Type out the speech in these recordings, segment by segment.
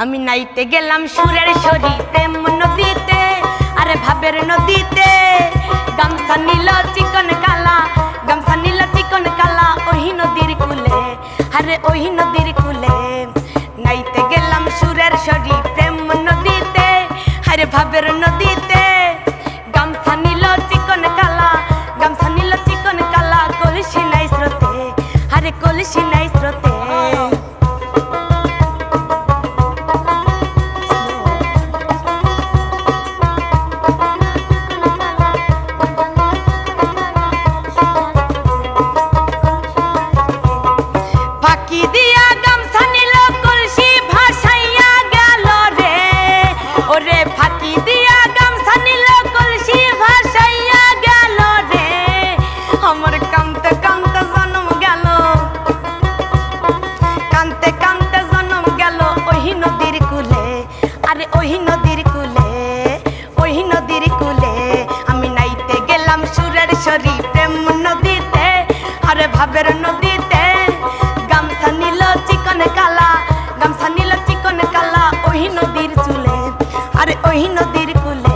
আমি নাইতে গেলাম সুরের সরি প্রেম নদীতে, আরে ভাবের নদীতে। গামছা নীল চিকন কালা, গামছা নীল চিকন কালা, ওহি নদীর কুলে, আরে ওহি নদীর কুলে। নাইতে গেলাম সুরের সরি প্রেম নদীতে, আরে ভাবের নদীতে। গামছা নীল চিকন কালা, গামছা নীল চিকন কালা, কলসি নাই স্রোতে, আরে কলসি নাই স্রোতে। ওহি নদীর কুলে, ওহি নদীর কুলে। আমি নাইতে গেলাম সুরের সরি প্রেম নদীতে, আরে ভাবের নদীতে। গামছা নীল চিকন কালা, গামছা নীল চিকন কালা, ওহি নদীর চুলে, আরে ওহি নদীর কুলে।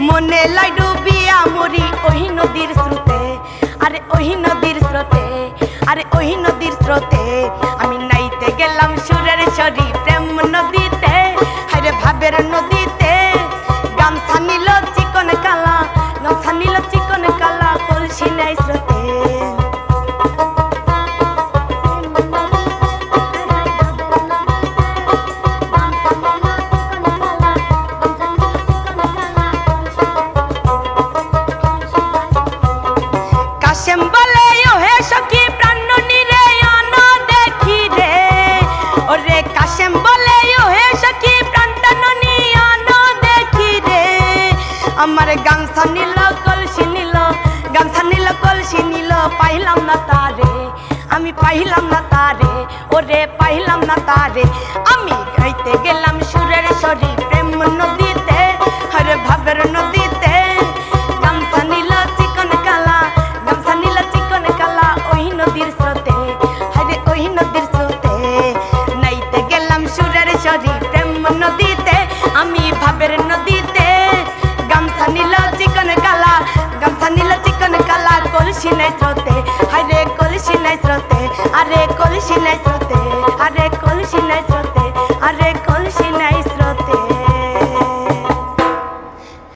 মনে লাই ডুবিয়া মরি ওহি নদীর স্রোতে, আরে ওহি নদীর স্রোতে, আরে ওহি নদীর স্রোতে। আমি নাইতে গেলাম সুরের সরি প্রেম নদীতে, আরে ভাবের নদীতে। গামছা নীল চিকন কালা, গামছা নীল চিকন কালা, কলসি নাই স্রোতে। কাশেম বলে ওহে সখী প্রাণ নীরে অন দেখি রে, ওরে কাশেম বলে ওহে সখী প্রাণ নী অন দেখি রে। আমার গামছা নীল কলসি নীল, গামছা নীল কলসি নীল, পাইলাম না তারে, আমি পাইলাম না তারে, ওরে পাইলাম না তারে। আমি গাইতে গেলাম সুরের সরি প্রেম নদীতে, আরে ভাবের নদীতে। গামছা নীল চিকন কালা, গামছা নীল চিকন কালা, ওহি নদীর স্রোতে, আরে ওহি নদীর স্রোতে। নাইতে গেলাম সুরের সরি প্রেম নদীতে, আমি ভাবের নদীতে। গামছা নীল চিকন কালা, গামছা নীল চিকন কালা, কলসি নাই স্রোতে, আরে কলসি নাই স্রোতে, আরে কলসি নাই স্রোতে, আরে কলসি নাই স্রোতে, আরে